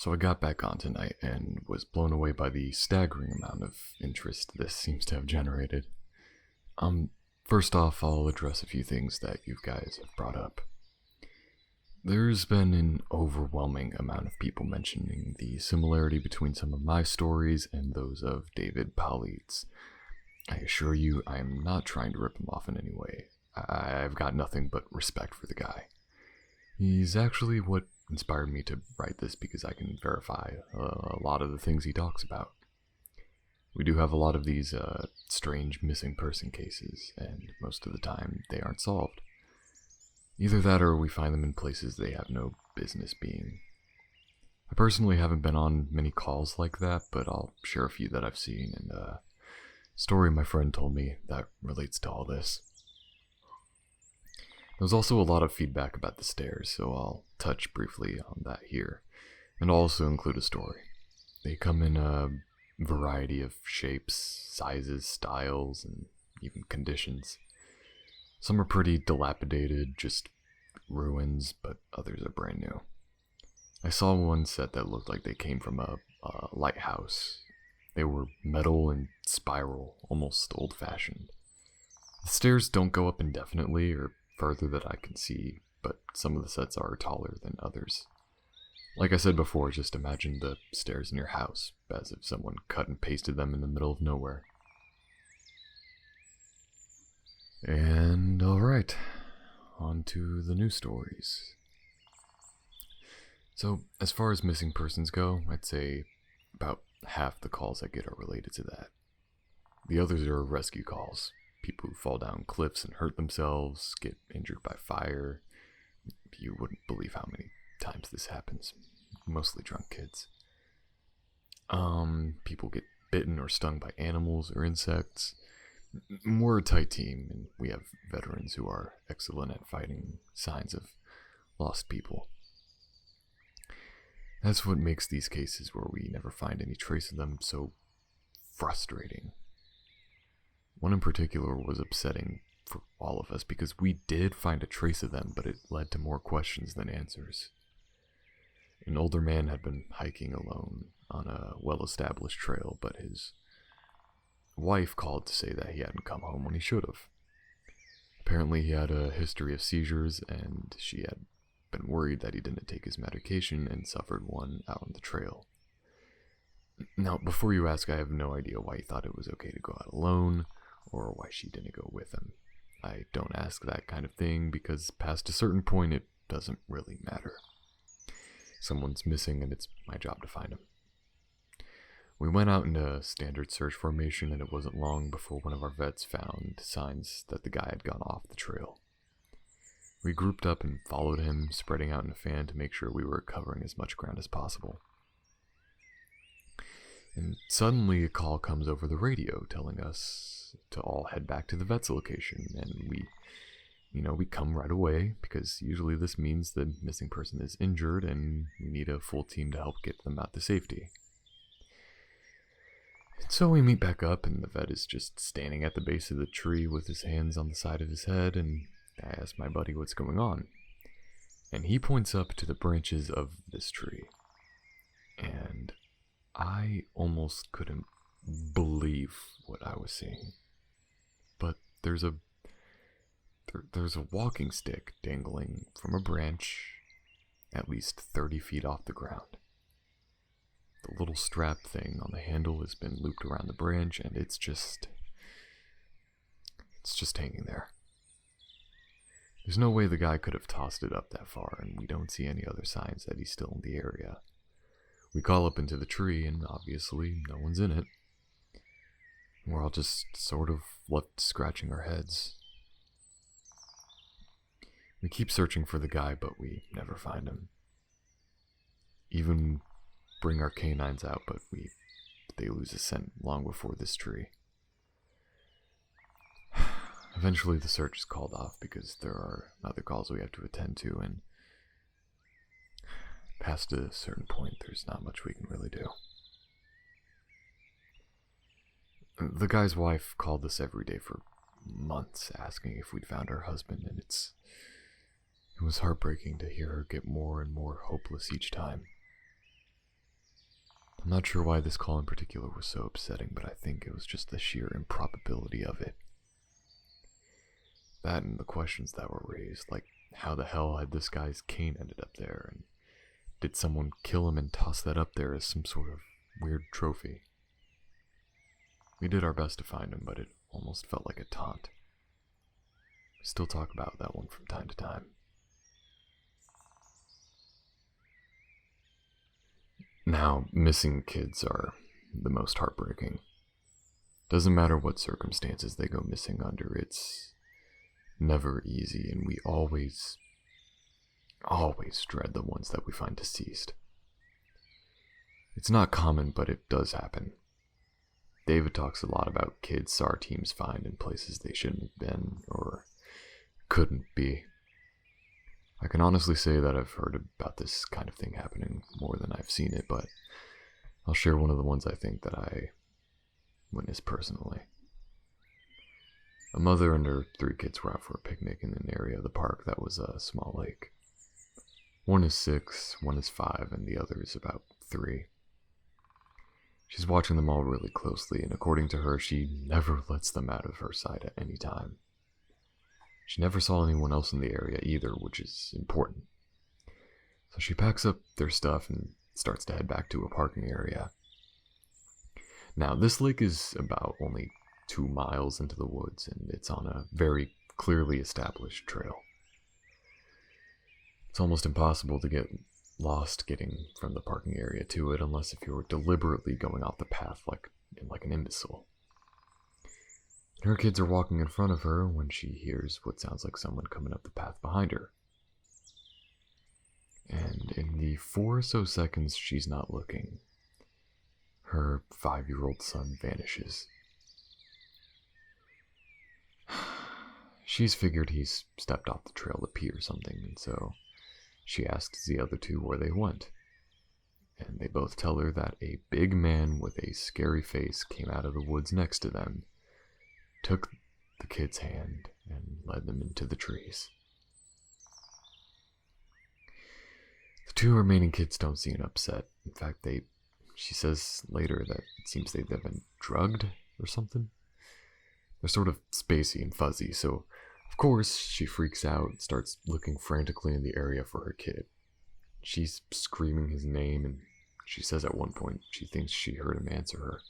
So I got back on tonight and was blown away by the staggering amount of interest this seems to have generated. Um, First off, I'll address a few things that you guys have brought up. There's been an overwhelming amount of people mentioning the similarity between some of my stories and those of David Pollitt's. I assure you, I am not trying to rip him off in any way. I've got nothing but respect for the guy. He's actually what inspired me to write this because I can verify a lot of the things he talks about. We do have a lot of these strange missing person cases, and most of the time they aren't solved. Either that or we find them in places they have no business being. I personally haven't been on many calls like that, but I'll share a few that I've seen and a story my friend told me that relates to all this. There's also a lot of feedback about the stairs, so I'll touch briefly on that here, and I'll also include a story. They come in a variety of shapes, sizes, styles, and even conditions. Some are pretty dilapidated, just ruins, but others are brand new. I saw one set that looked like they came from a lighthouse. They were metal and spiral, almost old-fashioned. The stairs don't go up indefinitely or further that I can see, but some of the sets are taller than others. Like I said before, just imagine the stairs in your house, as if someone cut and pasted them in the middle of nowhere. And alright, on to the new stories. So, as far as missing persons go, I'd say about half the calls I get are related to that. The others are rescue calls. People who fall down cliffs and hurt themselves, get injured by fire. You wouldn't believe how many times this happens. Mostly drunk kids. People get bitten or stung by animals or insects. We're a tight team, and we have veterans who are excellent at fighting signs of lost people. That's what makes these cases where we never find any trace of them so frustrating. One in particular was upsetting for all of us because we did find a trace of them, but it led to more questions than answers. An older man had been hiking alone on a well-established trail, but his wife called to say that he hadn't come home when he should have. Apparently he had a history of seizures, and she had been worried that he didn't take his medication and suffered one out on the trail. Now, before you ask, I have no idea why he thought it was okay to go out alone, or why she didn't go with him. I don't ask that kind of thing because past a certain point it doesn't really matter. Someone's missing and it's my job to find him. We went out in a standard search formation, and it wasn't long before one of our vets found signs that the guy had gone off the trail. We grouped up and followed him, spreading out in a fan to make sure we were covering as much ground as possible. And suddenly a call comes over the radio telling us to all head back to the vet's location, and we come right away because usually this means the missing person is injured and we need a full team to help get them out to safety. And so we meet back up, and the vet is just standing at the base of the tree with his hands on the side of his head, and I ask my buddy what's going on. And he points up to the branches of this tree. And I almost couldn't believe what I was seeing. But there's a walking stick dangling from a branch at least 30 feet off the ground. The little strap thing on the handle has been looped around the branch, and it's just hanging there. There's no way the guy could have tossed it up that far, and we don't see any other signs that he's still in the area. We call up into the tree, and obviously no one's in it. We're all just sort of left scratching our heads. We keep searching for the guy, but we never find him. Even bring our canines out, but they lose a scent long before this tree. Eventually the search is called off because there are other calls we have to attend to, and past a certain point there's not much we can really do. The guy's wife called us every day for months asking if we'd found her husband, and it was heartbreaking to hear her get more and more hopeless each time. I'm not sure why this call in particular was so upsetting, but I think it was just the sheer improbability of it. That and the questions that were raised, like how the hell had this guy's cane ended up there, and did someone kill him and toss that up there as some sort of weird trophy? We did our best to find him, but it almost felt like a taunt. We still talk about that one from time to time. Now, missing kids are the most heartbreaking. Doesn't matter what circumstances they go missing under, it's never easy, and we always dread the ones that we find deceased. It's not common, but it does happen. David talks a lot about kids SAR teams find in places they shouldn't have been or couldn't be. I can honestly say that I've heard about this kind of thing happening more than I've seen it, but I'll share one of the ones I think that I witnessed personally. A mother and her 3 kids were out for a picnic in an area of the park that was a small lake. One is 6, one is 5, and the other is about 3. She's watching them all really closely, and according to her, she never lets them out of her sight at any time. She never saw anyone else in the area either, which is important. So she packs up their stuff and starts to head back to a parking area. Now, this lake is about only 2 miles into the woods, and it's on a very clearly established trail. It's almost impossible to get lost getting from the parking area to it unless if you were deliberately going off the path like an imbecile. Her kids are walking in front of her when she hears what sounds like someone coming up the path behind her. And in the 4 or so seconds she's not looking, her 5-year-old son vanishes. She's figured he's stepped off the trail to pee or something, and so she asks the other 2 where they went. And they both tell her that a big man with a scary face came out of the woods next to them, took the kid's hand, and led them into the trees. The 2 remaining kids don't seem upset. In fact, she says later that it seems they've been drugged or something. They're sort of spacey and fuzzy, so of course she freaks out and starts looking frantically in the area for her kid. She's screaming his name, and she says at one point she thinks she heard him answer her.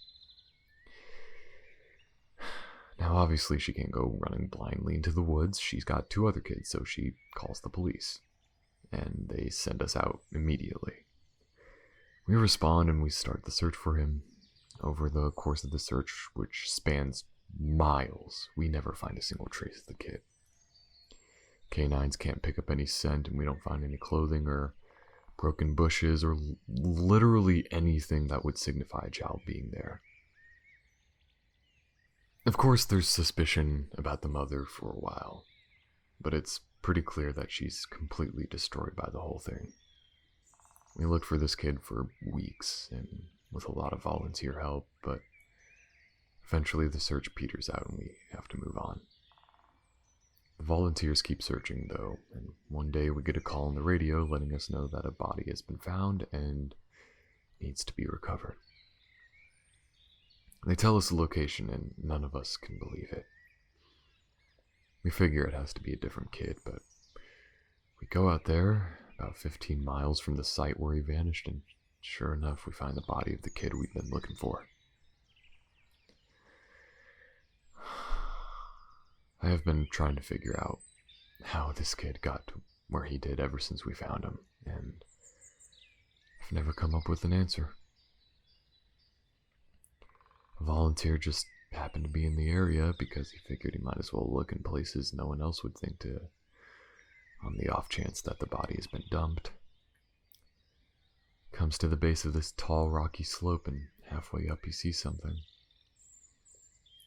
Now, obviously, she can't go running blindly into the woods. She's got 2 other kids, so she calls the police, and they send us out immediately. We respond, and we start the search for him. Over the course of the search, which spans miles, we never find a single trace of the kid. Canines can't pick up any scent, and we don't find any clothing or broken bushes or literally anything that would signify a child being there. Of course, there's suspicion about the mother for a while, but it's pretty clear that she's completely destroyed by the whole thing. We looked for this kid for weeks, and with a lot of volunteer help, but eventually the search peters out and we have to move on. The volunteers keep searching, though, and one day we get a call on the radio letting us know that a body has been found and needs to be recovered. They tell us the location, and none of us can believe it. We figure it has to be a different kid, but we go out there, about 15 miles from the site where he vanished, and sure enough, we find the body of the kid we've been looking for. I have been trying to figure out how this kid got to where he did ever since we found him, and I've never come up with an answer. A volunteer just happened to be in the area because he figured he might as well look in places no one else would think to, on the off chance that the body has been dumped. Comes to the base of this tall, rocky slope, and halfway up he sees something.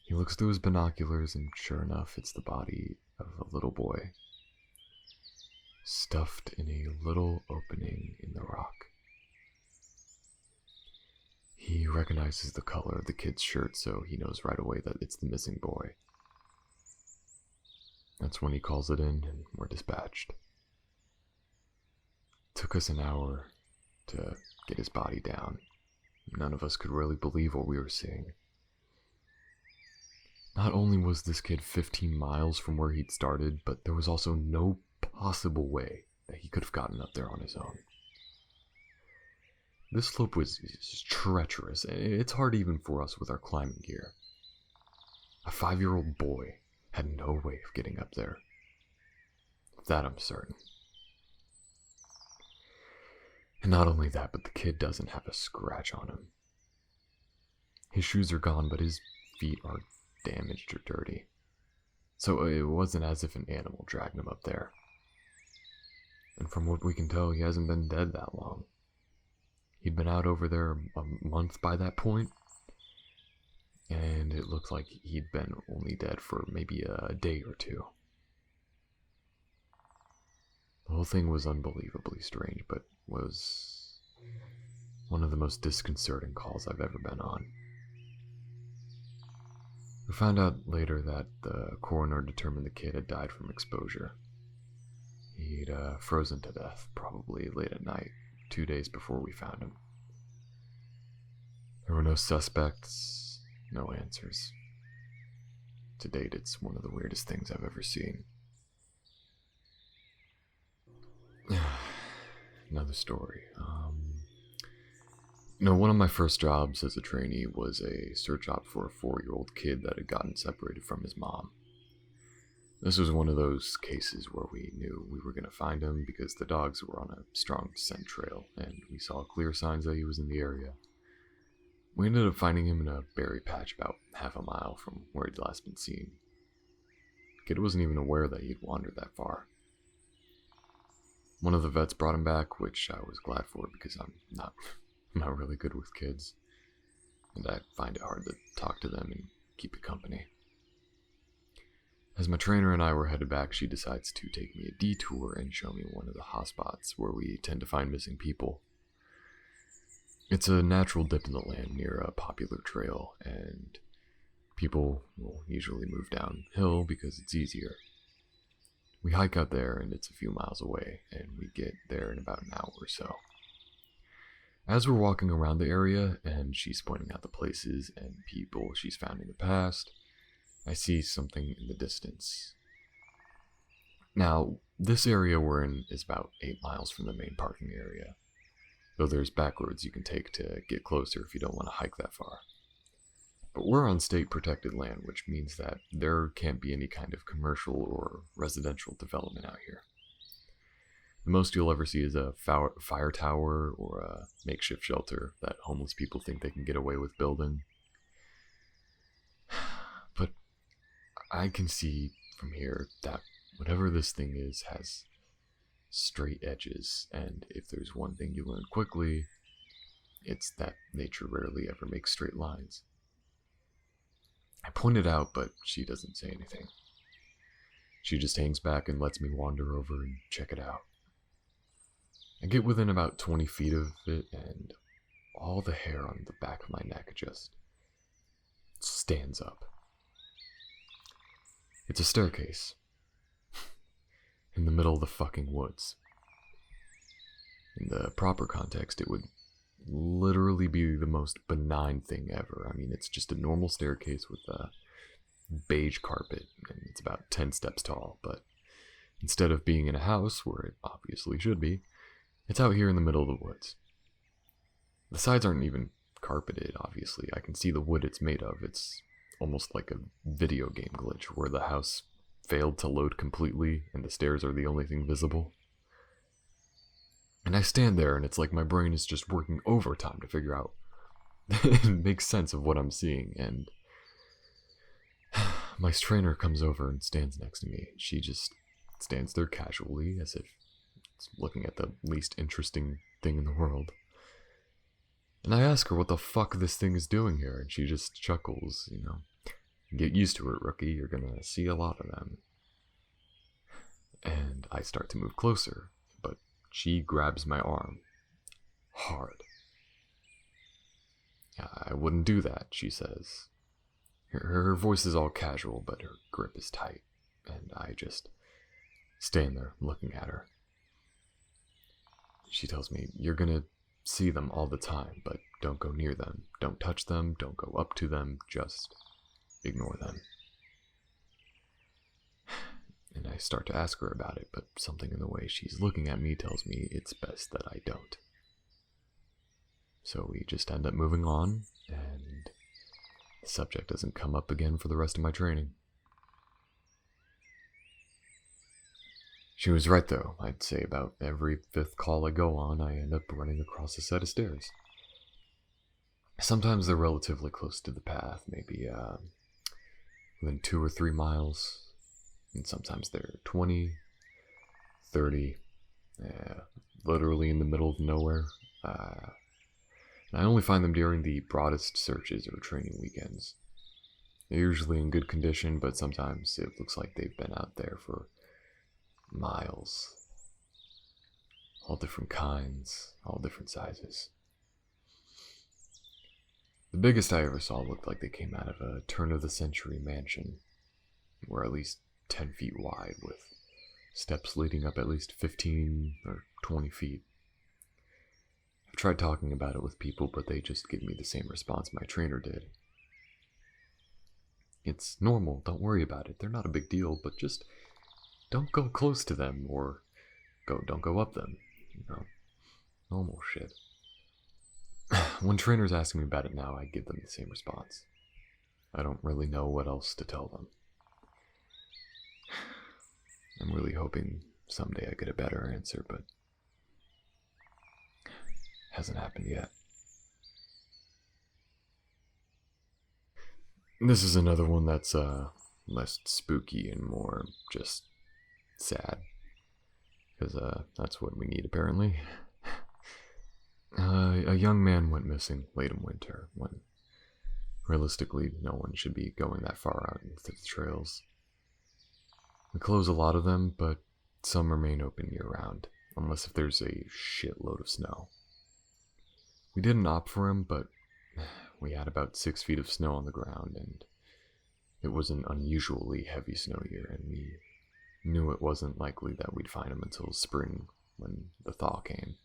He looks through his binoculars, and sure enough, it's the body of a little boy, stuffed in a little opening in the rock. He recognizes the color of the kid's shirt, so he knows right away that it's the missing boy. That's when he calls it in, and we're dispatched. It took us an hour to get his body down. none of us could really believe what we were seeing. Not only was this kid 15 miles from where he'd started, but there was also no possible way that he could have gotten up there on his own. This slope was treacherous, and it's hard even for us with our climbing gear. A 5-year-old boy had no way of getting up there. Of that I'm certain. And not only that, but the kid doesn't have a scratch on him. His shoes are gone, but his feet are damaged or dirty. So it wasn't as if an animal dragged him up there. And from what we can tell, he hasn't been dead that long. He'd been out over there a month by that point, and it looked like he'd been only dead for maybe a day or two. The whole thing was unbelievably strange, but was one of the most disconcerting calls I've ever been on. We found out later that the coroner determined the kid had died from exposure. He'd frozen to death, probably late at night, 2 days before we found him. There were no suspects, no answers. To date, it's one of the weirdest things I've ever seen. Another story. One of my first jobs as a trainee was a search op for a 4-year-old kid that had gotten separated from his mom. This was one of those cases where we knew we were going to find him because the dogs were on a strong scent trail, and we saw clear signs that he was in the area. We ended up finding him in a berry patch about half a mile from where he'd last been seen. The kid wasn't even aware that he'd wandered that far. One of the vets brought him back, which I was glad for because I'm not really good with kids, and I find it hard to talk to them and keep it company. As my trainer and I were headed back, she decides to take me a detour and show me one of the hotspots where we tend to find missing people. It's a natural dip in the land near a popular trail, and people will usually move downhill because it's easier. We hike out there, and it's a few miles away, and we get there in about an hour or so. As we're walking around the area, and she's pointing out the places and people she's found in the past, I see something in the distance. Now, this area we're in is about 8 miles from the main parking area, though there's back roads you can take to get closer if you don't want to hike that far. But we're on state protected land, which means that there can't be any kind of commercial or residential development out here. The most you'll ever see is a fire tower or a makeshift shelter that homeless people think they can get away with building. But I can see from here that whatever this thing is has straight edges, and if there's one thing you learn quickly, it's that nature rarely ever makes straight lines. I point it out, but she doesn't say anything. She just hangs back and lets me wander over and check it out. I get within about 20 feet of it, and all the hair on the back of my neck just stands up. It's a staircase in the middle of the fucking woods. In the proper context, it would literally be the most benign thing ever. I mean, it's just a normal staircase with a beige carpet, and it's about 10 steps tall, but instead of being in a house, where it obviously should be, it's out here in the middle of the woods. The sides aren't even carpeted, obviously. I can see the wood it's made of. It's almost like a video game glitch where the house failed to load completely and the stairs are the only thing visible. And I stand there, and it's like my brain is just working overtime to figure out and make sense of what I'm seeing. And my trainer comes over and stands next to me. She just stands there casually, as if it's looking at the least interesting thing in the world. And I ask her what the fuck this thing is doing here, and she just chuckles, Get used to it, rookie. You're gonna see a lot of them. And I start to move closer, but she grabs my arm hard. I wouldn't do that, she says. Her voice is all casual, but her grip is tight, and I just stand there looking at her. She tells me, you're gonna see them all the time, but don't go near them, don't touch them, don't go up to them, just ignore them. And I start to ask her about it, but something in the way she's looking at me tells me it's best that I don't. So we just end up moving on, and the subject doesn't come up again for the rest of my training. She was right though. I'd say about every 5th call I go on, I end up running across a set of stairs. Sometimes they're relatively close to the path, maybe within 2 or 3 miles, and sometimes they're 20, 30, literally in the middle of nowhere. And I only find them during the broadest searches or training weekends. They're usually in good condition, but sometimes it looks like they've been out there for miles. All different kinds, all different sizes. The biggest I ever saw looked like they came out of a turn-of-the-century mansion. Were at least 10 feet wide, with steps leading up at least 15 or 20 feet. I've tried talking about it with people, but they just give me the same response my trainer did. It's normal, don't worry about it, they're not a big deal, but just don't go close to them, or don't go up them. You know, normal shit. When trainers ask me about it now, I give them the same response. I don't really know what else to tell them. I'm really hoping someday I get a better answer, but hasn't happened yet. This is another one that's less spooky and more just sad, because that's what we need apparently. A young man went missing late in winter, when realistically no one should be going that far out into the trails. We close a lot of them, but some remain open year-round, unless if there's a shitload of snow. We didn't opt for him, but we had about 6 feet of snow on the ground, and it was an unusually heavy snow year, and we knew it wasn't likely that we'd find him until spring, when the thaw came.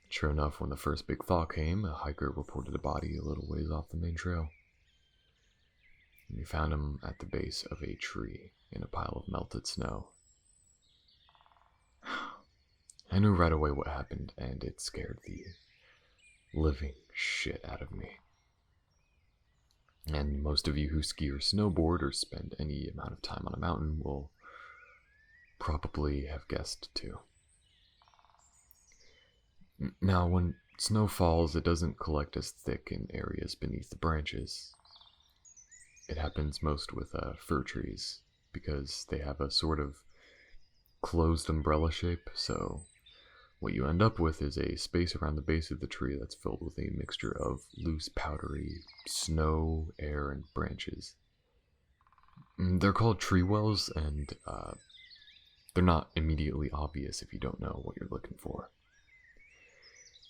Sure enough, when the first big thaw came, a hiker reported a body a little ways off the main trail. We found him at the base of a tree in a pile of melted snow. I knew right away what happened, and it scared the living shit out of me. And most of you who ski or snowboard or spend any amount of time on a mountain will probably have guessed too. Now, when snow falls, it doesn't collect as thick in areas beneath the branches. It happens most with fir trees, because they have a sort of closed umbrella shape, so what you end up with is a space around the base of the tree that's filled with a mixture of loose, powdery snow, air, and branches. They're called tree wells, and they're not immediately obvious if you don't know what you're looking for.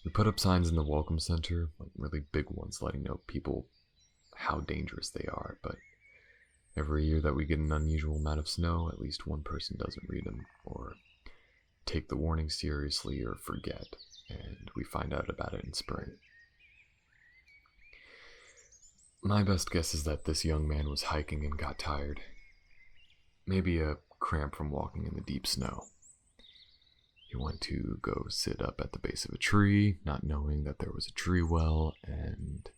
We put up signs in the welcome center, like really big ones, letting know people how dangerous they are, but every year that we get an unusual amount of snow, at least one person doesn't read them, or take the warning seriously, or forget, and we find out about it in spring. My best guess is that this young man was hiking and got tired. Maybe a cramp from walking in the deep snow. He went to go sit up at the base of a tree, not knowing that there was a tree well, and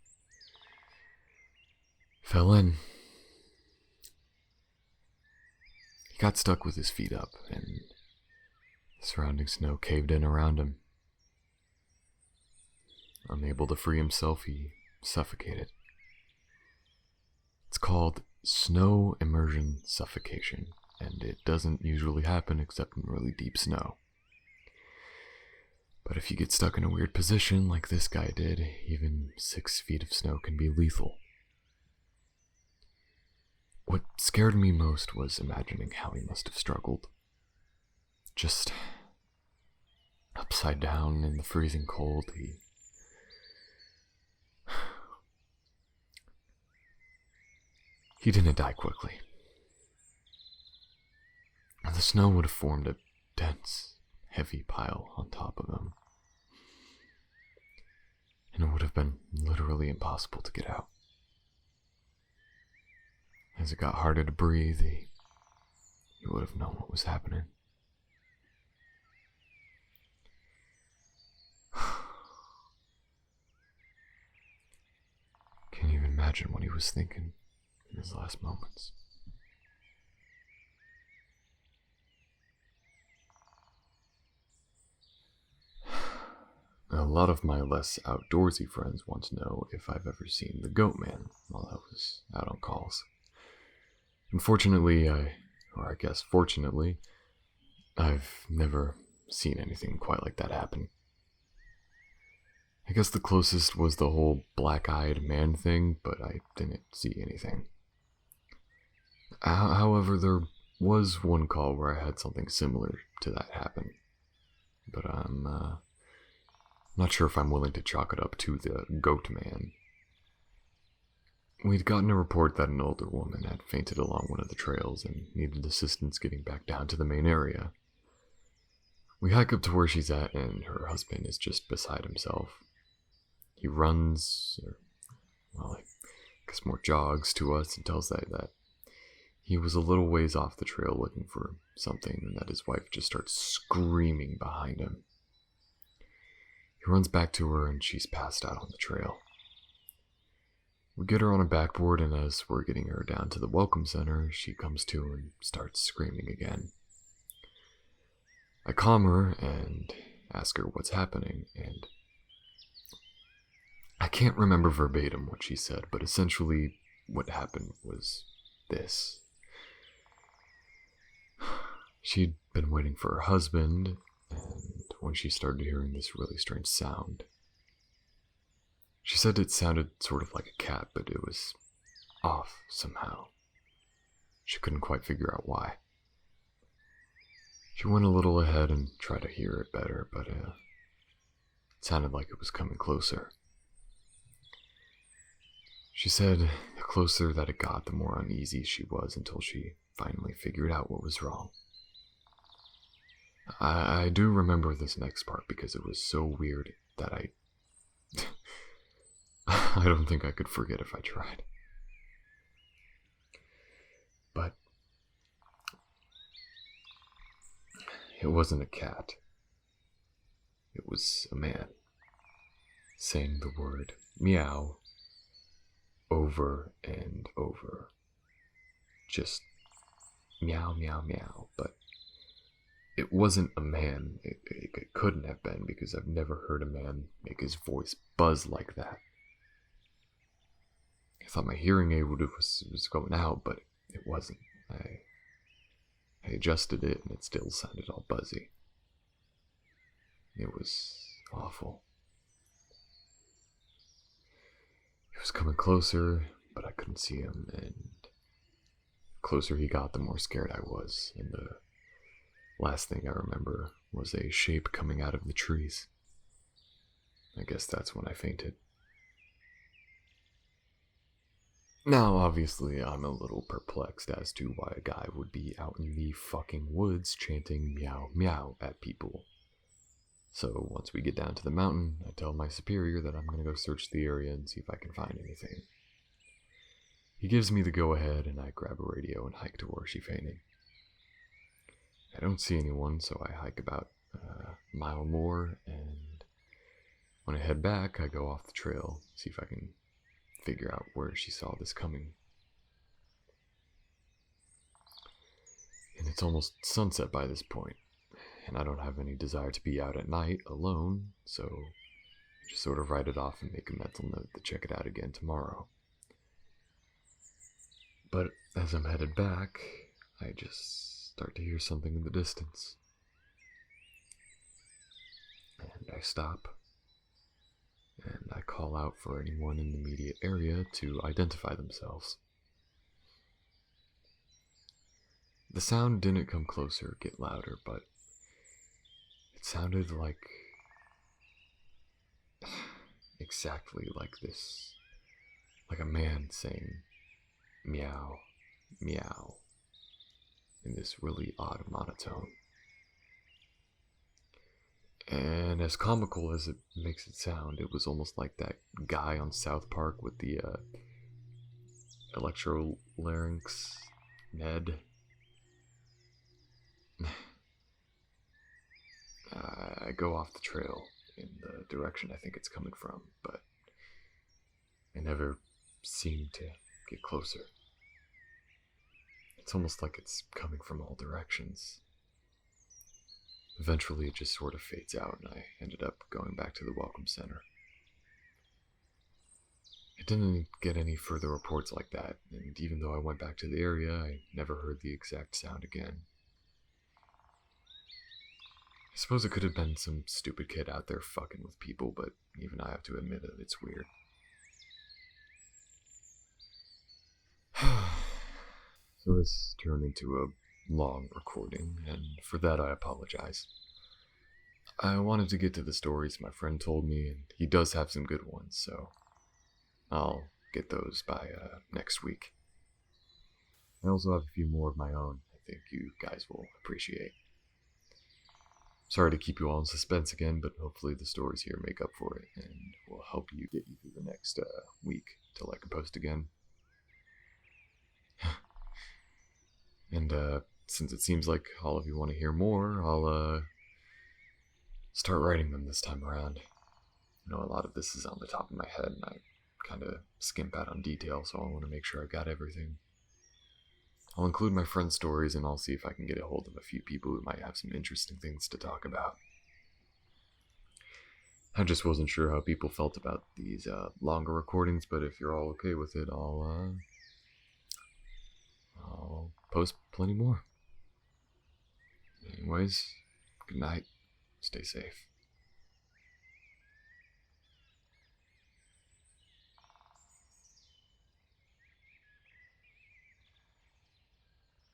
fell in. He got stuck with his feet up, and the surrounding snow caved in around him. Unable to free himself, he suffocated. It's called snow immersion suffocation, and it doesn't usually happen except in really deep snow. But if you get stuck in a weird position like this guy did, even 6 feet of snow can be lethal. What scared me most was imagining how he must have struggled. Just upside down in the freezing cold, he didn't die quickly. The snow would have formed a dense, heavy pile on top of him. and it would have been literally impossible to get out. As it got harder to breathe, he would have known what was happening. Can't even imagine what he was thinking in his last moments. A lot of my less outdoorsy friends want to know if I've ever seen the Goat Man while I was out on calls. Unfortunately, I guess fortunately, I've never seen anything quite like that happen. I guess the closest was the whole black-eyed man thing, but I didn't see anything. However, there was one call where I had something similar to that happen, but I'm not sure if I'm willing to chalk it up to the Goat Man. We'd gotten a report that an older woman had fainted along one of the trails and needed assistance getting back down to the main area. We hike up to where she's at, and her husband is just beside himself. He runs, I guess more jogs to us and tells that he was a little ways off the trail looking for something, and that his wife just starts screaming behind him. He runs back to her, and she's passed out on the trail. We get her on a backboard, and as we're getting her down to the welcome center, she comes to and starts screaming again. I calm her and ask her what's happening, and I can't remember verbatim what she said, but essentially what happened was this. She'd been waiting for her husband, and when she started hearing this really strange sound, she said it sounded sort of like a cat, but it was off somehow. She couldn't quite figure out why. She went a little ahead and tried to hear it better, but it sounded like it was coming closer. She said the closer that it got, the more uneasy she was until she finally figured out what was wrong. I do remember this next part because it was so weird that I don't think I could forget if I tried. But it wasn't a cat. It was a man saying the word meow over and over. Just meow, meow, meow. But it wasn't a man. It couldn't have been, because I've never heard a man make his voice buzz like that. I thought my hearing aid was going out, but it wasn't. I adjusted it, and it still sounded all buzzy. It was awful. He was coming closer, but I couldn't see him, and the closer he got, the more scared I was, and the last thing I remember was a shape coming out of the trees. I guess that's when I fainted. Now, obviously, I'm a little perplexed as to why a guy would be out in the fucking woods chanting meow meow at people. So once we get down to the mountain, I tell my superior that I'm going to go search the area and see if I can find anything. He gives me the go-ahead, and I grab a radio and hike to where she fainted. I don't see anyone, so I hike about a mile more, and when I head back, I go off the trail, see if I can figure out where she saw this coming. And it's almost sunset by this point, and I don't have any desire to be out at night alone, so I just sort of write it off and make a mental note to check it out again tomorrow. But as I'm headed back, I just start to hear something in the distance. And I stop, and I call out for anyone in the immediate area to identify themselves. The sound didn't come closer, get louder, but it sounded like exactly like this, like a man saying meow, meow, in this really odd monotone. And as comical as it makes it sound, it was almost like that guy on South Park with the electrolarynx, Ned. I go off the trail in the direction I think it's coming from, but I never seem to get closer. It's almost like it's coming from all directions. Eventually, it just sort of fades out, and I ended up going back to the Welcome Center. I didn't get any further reports like that, and even though I went back to the area, I never heard the exact sound again. I suppose it could have been some stupid kid out there fucking with people, but even I have to admit that it's weird. So this turned into a long recording, and for that I apologize. I wanted to get to the stories my friend told me, and he does have some good ones, so I'll get those by next week. I also have a few more of my own I think you guys will appreciate. Sorry to keep you all in suspense again, but hopefully the stories here make up for it and will help you get you through the next week till I can post again. And since it seems like all of you want to hear more, I'll start writing them this time around. You know, a lot of this is on the top of my head, and I kind of skimp out on detail, so I want to make sure I got everything. I'll include my friend's stories, and I'll see if I can get a hold of a few people who might have some interesting things to talk about. I just wasn't sure how people felt about these longer recordings, but if you're all okay with it, I'll post plenty more. Anyways, good night. Stay safe.